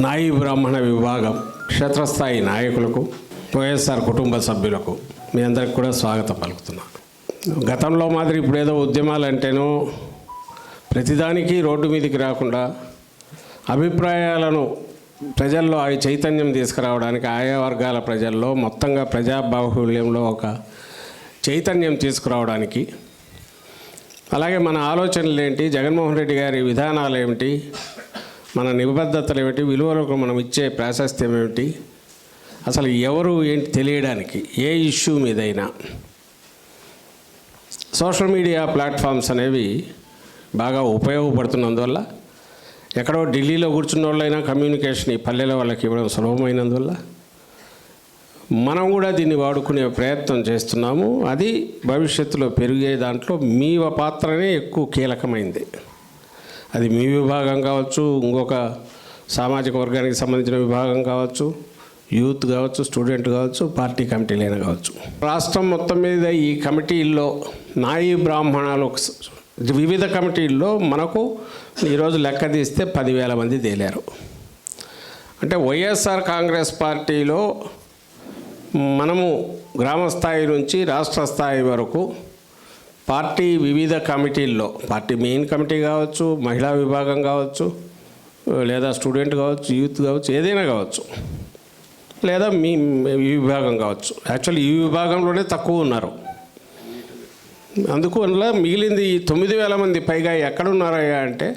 నాయి బ్రాహ్మణ విభాగం క్షేత్రస్థాయి నాయకులకు, వైఎస్ఆర్ కుటుంబ సభ్యులకు మీ అందరికి కూడా స్వాగతం పలుకుతున్నాను. గతంలో మాదిరి ఇప్పుడు ఏదో ఉద్యమాలు అంటేనో ప్రతిదానికి రోడ్డు మీదకి రాకుండా అభిప్రాయాలను ప్రజల్లో ఆ చైతన్యం తీసుకురావడానికి ఆయా వర్గాల ప్రజల్లో మొత్తంగా ప్రజాబాహుళ్యంలో ఒక చైతన్యం తీసుకురావడానికి, అలాగే మన ఆలోచనలు ఏంటి, జగన్మోహన్ రెడ్డి గారి విధానాలు ఏమిటి, మన నిబద్ధతలు ఏమిటి, విలువలకు మనం ఇచ్చే ప్రాశస్త్యం ఏమిటి, అసలు ఎవరు ఏంటి తెలియడానికి ఏ ఇష్యూ మీదైనా సోషల్ మీడియా ప్లాట్ఫామ్స్ అనేవి బాగా ఉపయోగపడుతున్నందువల్ల, ఎక్కడో ఢిల్లీలో కూర్చున్న వాళ్ళైనా కమ్యూనికేషన్ ఈ పల్లెల వాళ్ళకి ఇవ్వడం సులభమైనందువల్ల మనం కూడా దీన్ని వాడుకునే ప్రయత్నం చేస్తున్నాము. అది భవిష్యత్తులో పెరిగే దాంట్లో మీ పాత్రనే ఎక్కువ కీలకమైంది. అది మీ విభాగం కావచ్చు, ఇంకొక సామాజిక వర్గానికి సంబంధించిన విభాగం కావచ్చు, యూత్ కావచ్చు, స్టూడెంట్ కావచ్చు, పార్టీ కమిటీలైనా కావచ్చు. రాష్ట్రం మొత్తం మీద ఈ కమిటీల్లో నాయి బ్రాహ్మణాలు వివిధ కమిటీల్లో మనకు ఈరోజు లెక్క తీస్తే 10,000 మంది తేలారు. అంటే వైఎస్ఆర్ కాంగ్రెస్ పార్టీలో మనము గ్రామ స్థాయి నుంచి రాష్ట్ర స్థాయి వరకు పార్టీ వివిధ కమిటీల్లో, పార్టీ మెయిన్ కమిటీ కావచ్చు, మహిళా విభాగం కావచ్చు, లేదా స్టూడెంట్ కావచ్చు, యూత్ కావచ్చు, ఏదైనా కావచ్చు, లేదా మీ ఈ విభాగం కావచ్చు. యాక్చువల్లీ ఈ విభాగంలోనే తక్కువ ఉన్నారు. అందువల్ల మిగిలింది ఈ 9,000 మంది పైగా ఎక్కడున్నారయ్యా అంటే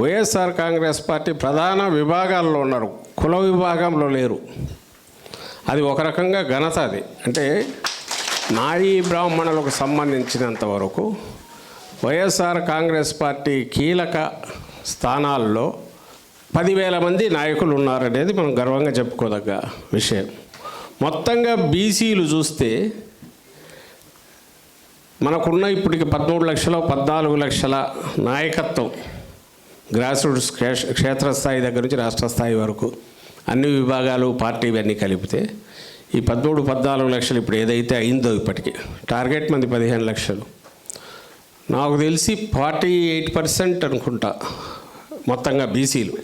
వైఎస్ఆర్ కాంగ్రెస్ పార్టీ ప్రధాన విభాగాల్లో ఉన్నారు, కుల విభాగంలో లేరు. అది ఒక రకంగా ఘనత. అది అంటే నాయి బ్రాహ్మణులకు సంబంధించినంత వరకు వైఎస్ఆర్ కాంగ్రెస్ పార్టీ కీలక స్థానాల్లో 10,000 మంది నాయకులు ఉన్నారనేది మనం గర్వంగా చెప్పుకోదగ్గ విషయం. మొత్తంగా బీసీలు చూస్తే మనకున్న ఇప్పటికి 13 లక్షలు 14 లక్షల నాయకత్వం గ్రాస్ రూట్స్ క్షేత్రస్థాయి దగ్గర నుంచి రాష్ట్ర స్థాయి వరకు అన్ని విభాగాలు పార్టీ ఇవన్నీ కలిపితే ఈ 13-14 లక్షలు ఇప్పుడు ఏదైతే అయిందో ఇప్పటికీ టార్గెట్ మంది 15 లక్షలు. నాకు తెలిసి 48% అనుకుంటా మొత్తంగా బీసీలు,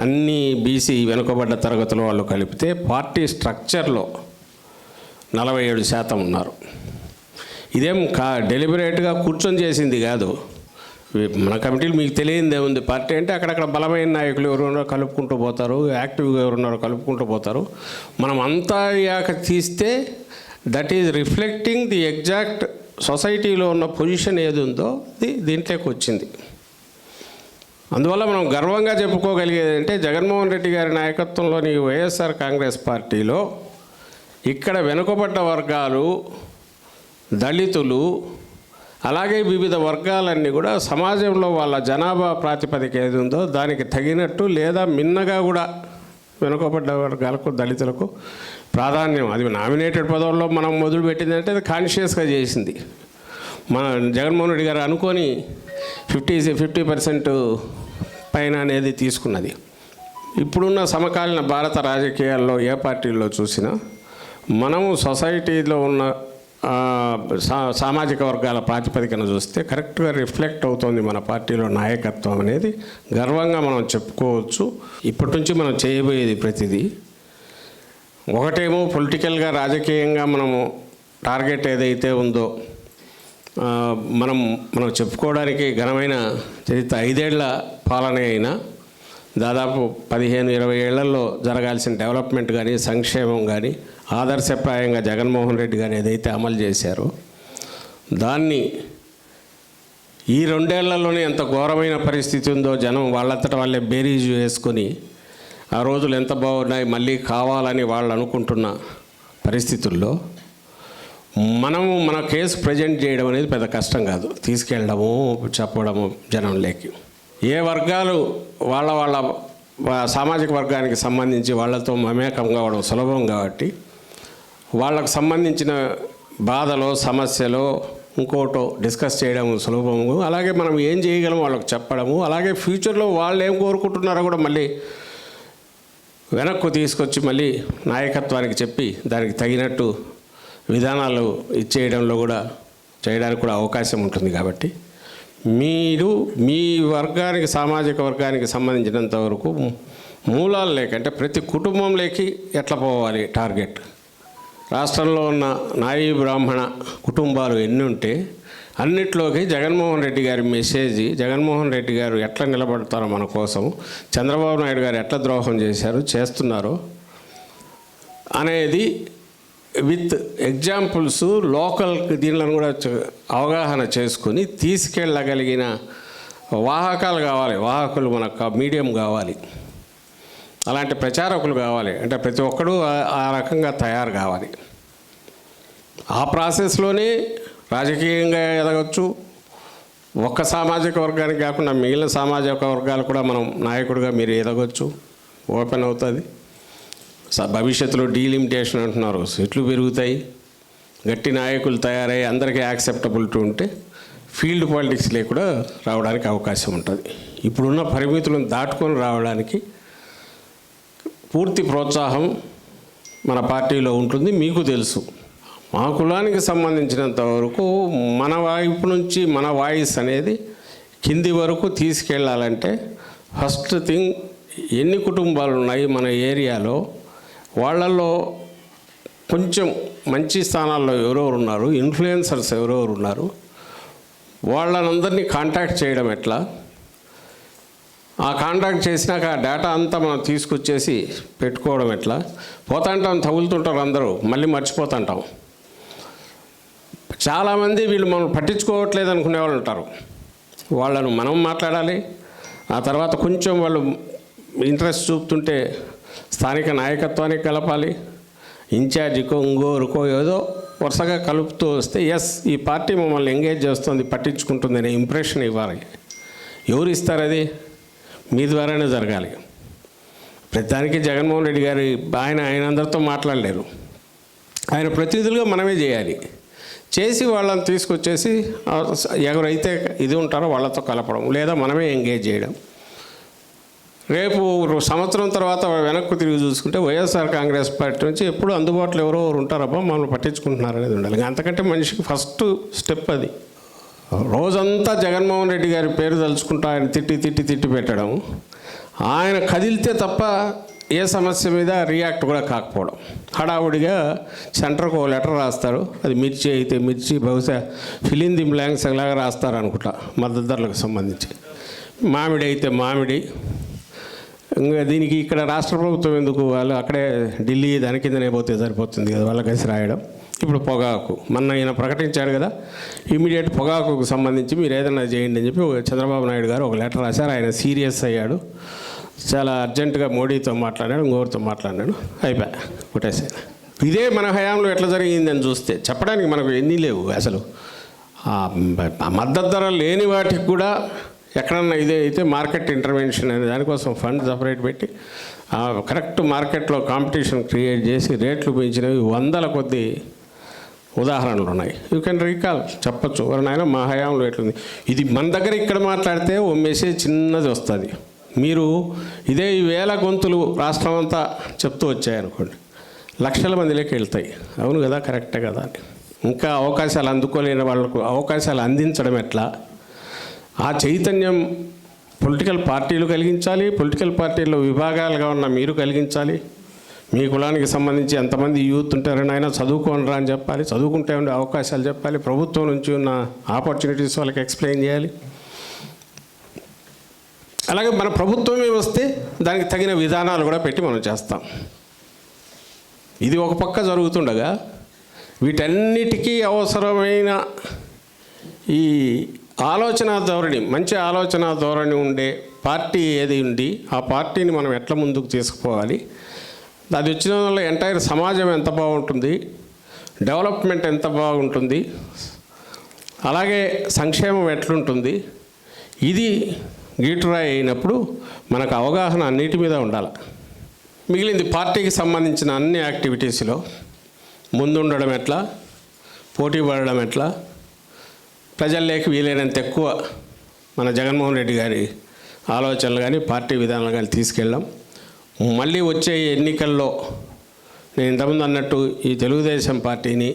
అన్ని బీసీ వెనుకబడ్డ తరగతుల వాళ్ళు కలిపితే పార్టీ స్ట్రక్చర్లో 47% ఉన్నారు. ఇదేం డెలిబరేట్గా కూర్చొని చేసింది కాదు. మన కమిటీలు మీకు తెలియనిదే ఉంది. పార్టీ అంటే అక్కడక్కడ బలమైన నాయకులు ఎవరున్నారో కలుపుకుంటూ పోతారు, యాక్టివ్గా ఎవరున్నారో కలుపుకుంటూ పోతారు. మనం అంతా యాక తీస్తే that is reflecting the exact సొసైటీలో ఉన్న పొజిషన్ ఏది ఉందో దీంట్లోకి వచ్చింది. అందువల్ల మనం గర్వంగా చెప్పుకోగలిగేది అంటే జగన్మోహన్ రెడ్డి గారి నాయకత్వంలోని వైఎస్ఆర్ కాంగ్రెస్ పార్టీలో ఇక్కడ వెనుకబడ్డ వర్గాలు, దళితులు, అలాగే వివిధ వర్గాలన్నీ కూడా సమాజంలో వాళ్ళ జనాభా ప్రాతిపదిక ఏది ఉందో దానికి తగినట్టు లేదా మిన్నగా కూడా వెనుకబడ్డ వర్గాలకు, దళితులకు ప్రాధాన్యం. అది నామినేటెడ్ పదవుల్లో మనం మొదలుపెట్టిందంటే అది కాన్షియస్గా చేసింది. మన జగన్మోహన్ రెడ్డి గారు అనుకొని 50% పైన అనేది తీసుకున్నది. ఇప్పుడున్న సమకాలీన భారత రాజకీయాల్లో ఏ పార్టీల్లో చూసినా మనము సొసైటీలో ఉన్న సామాజిక వర్గాల ప్రాతిపదికన చూస్తే కరెక్ట్గా రిఫ్లెక్ట్ అవుతుంది మన పార్టీలో నాయకత్వం అనేది గర్వంగా మనం చెప్పుకోవచ్చు. ఇప్పటి నుంచి మనం చేయబోయేది ప్రతిదీ ఒకటేమో పొలిటికల్గా, రాజకీయంగా మనము టార్గెట్ ఏదైతే ఉందో మనం చెప్పుకోవడానికి ఘనమైన చరిత్ర 5 ఏళ్ల పాలన అయినా దాదాపు 15-20 ఏళ్లలో జరగాల్సిన డెవలప్మెంట్ కానీ, సంక్షేమం కానీ, ఆదర్శప్రాయంగా జగన్మోహన్ రెడ్డి గారు ఏదైతే అమలు చేశారో దాన్ని ఈ 2 ఏళ్లలోనే ఎంత ఘోరమైన పరిస్థితి ఉందో జనం వాళ్ళంతటా వాళ్ళే బేరీజు వేసుకొని ఆ రోజులు ఎంత బాగున్నాయి మళ్ళీ కావాలని వాళ్ళు అనుకుంటున్న పరిస్థితుల్లో మనము మన కేసు ప్రజెంట్ చేయడం అనేది పెద్ద కష్టం కాదు. తీసుకెళ్ళడము, చెప్పడము జనంలోకి. ఏ వర్గాలు వాళ్ళ సామాజిక వర్గానికి సంబంధించి వాళ్ళతో మమేకం కావడం సులభం కాబట్టి వాళ్ళకు సంబంధించిన బాధలో, సమస్యలో ఇంకోటో డిస్కస్ చేయడం సులభము. అలాగే మనం ఏం చేయగలమో వాళ్ళకు చెప్పడము, అలాగే ఫ్యూచర్లో వాళ్ళు ఏం కోరుకుంటున్నారో కూడా మళ్ళీ వెనక్కు తీసుకొచ్చి మళ్ళీ నాయకత్వానికి చెప్పి దానికి తగినట్టు విధానాలు ఇచ్చేయడంలో కూడా చేయడానికి కూడా అవకాశం ఉంటుంది. కాబట్టి మీరు మీ వర్గానికి, సామాజిక వర్గానికి సంబంధించినంత వరకు మూలాలు లేక అంటే ప్రతి కుటుంబంలోకి ఎట్లా పోవాలి టార్గెట్. రాష్ట్రంలో ఉన్న నాయీ బ్రాహ్మణ కుటుంబాలు ఎన్ని ఉంటే అన్నిట్లోకి జగన్మోహన్ రెడ్డి గారి మెసేజ్, జగన్మోహన్ రెడ్డి గారు ఎట్లా నిలబడతారో మన కోసం, చంద్రబాబు నాయుడు గారు ఎట్లా ద్రోహం చేస్తున్నారో అనేది విత్ ఎగ్జాంపుల్స్ లోకల్ దీనిలో కూడా అవగాహన చేసుకొని తీసుకెళ్ళగలిగిన వాహకాలు కావాలి, వాహకులు మనకు మీడియం కావాలి, అలాంటి ప్రచారకులు కావాలి. అంటే ప్రతి ఒక్కరూ ఆ రకంగా తయారు కావాలి. ఆ ప్రాసెస్లోనే రాజకీయంగా ఎదగచ్చు. ఒక్క సామాజిక వర్గానికి కాకుండా మిగిలిన సామాజిక వర్గాలు కూడా మనం నాయకుడిగా మీరు ఎదగచ్చు, ఓపెన్ అవుతుంది. భవిష్యత్తులో డీలిమిటేషన్ అంటున్నారు, సీట్లు పెరుగుతాయి, గట్టి నాయకులు తయారయ్యి అందరికీ యాక్సెప్టబిలిటీ ఉంటే ఫీల్డ్ పాలిటిక్స్లో కూడా రావడానికి అవకాశం ఉంటుంది. ఇప్పుడున్న పరిమితులను దాటుకొని రావడానికి పూర్తి ప్రోత్సాహం మన పార్టీలో ఉంటుంది. మీకు తెలుసు, మా కులానికి సంబంధించినంత వరకు మన వైపు నుంచి మన వాయిస్ అనేది కింది వరకు తీసుకెళ్ళాలంటే ఫస్ట్ థింగ్ ఎన్ని కుటుంబాలు ఉన్నాయి మన ఏరియాలో, వాళ్ళల్లో కొంచెం మంచి స్థానాల్లో ఎవరెవరు ఉన్నారు, ఇన్ఫ్లుయెన్సర్స్ ఎవరెవరు ఉన్నారు, వాళ్ళనందరినీ కాంటాక్ట్ చేయడం ఎట్లా, ఆ కాంటాక్ట్ చేసినాక ఆ డేటా అంతా మనం తీసుకొచ్చేసి పెట్టుకోవడం ఎట్లా. పోతాంటాం, తగులుతుంటారు అందరూ, మళ్ళీ మర్చిపోతుంటాం. చాలామంది వీళ్ళు మనం పట్టించుకోవట్లేదు అనుకునే వాళ్ళు ఉంటారు. వాళ్ళను మనం మాట్లాడాలి. ఆ తర్వాత కొంచెం వాళ్ళు ఇంట్రెస్ట్ చూపుతుంటే స్థానిక నాయకత్వానికి కలపాలి, ఇన్ఛార్జికో ఇంకోరుకో ఏదో వరుసగా కలుపుతూ వస్తే ఎస్ ఈ పార్టీ మమ్మల్ని ఎంగేజ్ చేస్తుంది, పట్టించుకుంటుంది అనే ఇంప్రెషన్ ఇవ్వాలి. ఎవరు ఇస్తారు? అది మీ ద్వారానే జరగాలి. ప్రతిదానికి జగన్మోహన్ రెడ్డి గారు ఆయన అందరితో మాట్లాడలేరు. ఆయన ప్రతినిధులుగా మనమే చేయాలి. చేసి వాళ్ళని తీసుకొచ్చేసి ఎవరైతే ఇది ఉంటారో వాళ్ళతో కలపడం, లేదా మనమే ఎంగేజ్ చేయడం. రేపు సంవత్సరం తర్వాత వెనక్కు తిరిగి చూసుకుంటే వైఎస్ఆర్ కాంగ్రెస్ పార్టీ నుంచి ఎప్పుడు అందుబాటులో ఎవరో ఉంటారబ్బా మమ్మల్ని పట్టించుకుంటున్నారు అనేది ఉండాలి. అంతకంటే మనిషికి ఫస్ట్ స్టెప్ అది. రోజంతా జగన్మోహన్ రెడ్డి గారి పేరు తలుచుకుంటూ ఆయన తిట్టి పెట్టడం, ఆయన కదిలితే తప్ప ఏ సమస్య మీద రియాక్ట్ కూడా కాకపోవడం. హడావుడిగా సెంటర్కు ఓ లెటర్ రాస్తారు, అది మిర్చి అయితే మిర్చి, బహుశా ఫిలిన్ ది బ్లాంక్స్ లాగా రాస్తారు అనుకుంటా మద్దతు ధరలకు సంబంధించి. మామిడి అయితే మామిడి. ఇంకా దీనికి ఇక్కడ రాష్ట్ర ప్రభుత్వం ఎందుకు, వాళ్ళు అక్కడే ఢిల్లీ దాని కిందనే పోతే సరిపోతుంది కదా వాళ్ళ కలిసి రాయడం. ఇప్పుడు పొగాకు మొన్న ఈయన ప్రకటించాడు కదా, ఇమీడియట్ పొగాకుకు సంబంధించి మీరు ఏదైనా చేయండి అని చెప్పి చంద్రబాబు నాయుడు గారు ఒక లెటర్ రాశారు. ఆయన సీరియస్ అయ్యాడు, చాలా అర్జెంటుగా మోడీతో మాట్లాడాడు, ఇంకోరితో మాట్లాడాడు, అయిపోయా కొట్టేసాను. ఇదే మన హయాంలో ఎట్లా జరిగిందని చూస్తే చెప్పడానికి మనకు ఎన్ని లేవు. అసలు మద్దతు ధర లేని వాటికి కూడా ఎక్కడన్నా ఇదే అయితే మార్కెట్ ఇంటర్వెన్షన్ అనే దానికోసం ఫండ్ సపరేట్ పెట్టి కరెక్ట్ మార్కెట్లో కాంపిటీషన్ క్రియేట్ చేసి రేట్లు పెంచినవి వందల కొద్ది ఉదాహరణలు ఉన్నాయి. యూ కెన్ రీకాల్, చెప్పచ్చు నాయన మా హయాంలో ఎట్లుంది. ఇది మన దగ్గర ఇక్కడ మాట్లాడితే ఓ మెసేజ్ చిన్నది వస్తుంది. మీరు ఇదే ఈ వేల గొంతులు రాష్ట్రం అంతా చెప్తూ వచ్చాయనుకోండి, లక్షల మందిలోకి వెళ్తాయి. అవును కదా, కరెక్టే కదా. ఇంకా అవకాశాలు అందుకోలేని వాళ్ళకు అవకాశాలు అందించడం ఎట్లా, ఆ చైతన్యం పొలిటికల్ పార్టీలు కలిగించాలి, పొలిటికల్ పార్టీల్లో విభాగాలుగా ఉన్న మీరు కలిగించాలి. మీ కులానికి సంబంధించి ఎంతమంది యూత్ ఉంటారని ఆయన చదువుకోనరా అని చెప్పాలి, చదువుకుంటే ఉండే అవకాశాలు చెప్పాలి, ప్రభుత్వం నుంచి ఉన్న ఆపర్చునిటీస్ వాళ్ళకి ఎక్స్ప్లెయిన్ చేయాలి. అలాగే మన ప్రభుత్వమే వస్తే దానికి తగిన విధానాలు కూడా పెట్టి మనం చేస్తాం. ఇది ఒక పక్క జరుగుతుండగా వీటన్నిటికీ అవసరమైన ఈ ఆలోచన ధోరణి, మంచి ఆలోచన ధోరణి ఉండే పార్టీ ఏది ఉండి ఆ పార్టీని మనం ఎట్లా ముందుకు తీసుకుపోవాలి, అది వచ్చిన వల్ల ఎంటైర్ సమాజం ఎంత బాగుంటుంది, డెవలప్మెంట్ ఎంత బాగుంటుంది, అలాగే సంక్షేమం ఎట్లుంటుంది, ఇది గీటురాయి అయినప్పుడు మనకు అవగాహన అన్నిటి మీద ఉండాలి. మిగిలింది పార్టీకి సంబంధించిన అన్ని యాక్టివిటీస్లో ముందుండడం ఎట్లా, పోటీ పడడం ఎట్లా, ప్రజల్లోకి వీలైనంత ఎక్కువ మన జగన్మోహన్ రెడ్డి గారి ఆలోచనలు కానీ పార్టీ విధానాలు కానీ తీసుకెళ్ళాం. మళ్ళీ వచ్చే ఎన్నికల్లో నేను ఇంతకుముందు అన్నట్టు ఈ తెలుగుదేశం పార్టీని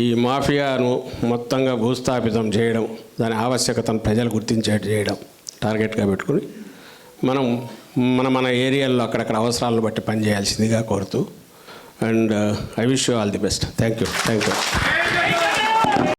ఈ మాఫియాను మొత్తంగా భూస్థాపితం చేయడం, దాని ఆవశ్యకతను ప్రజలు గుర్తించేట్టు చేయడం టార్గెట్గా పెట్టుకుని మనం మన ఏరియాల్లో అక్కడక్కడ అవసరాలను బట్టి పనిచేయాల్సిందిగా కోరుతూ and I wish you all the best. Thank you.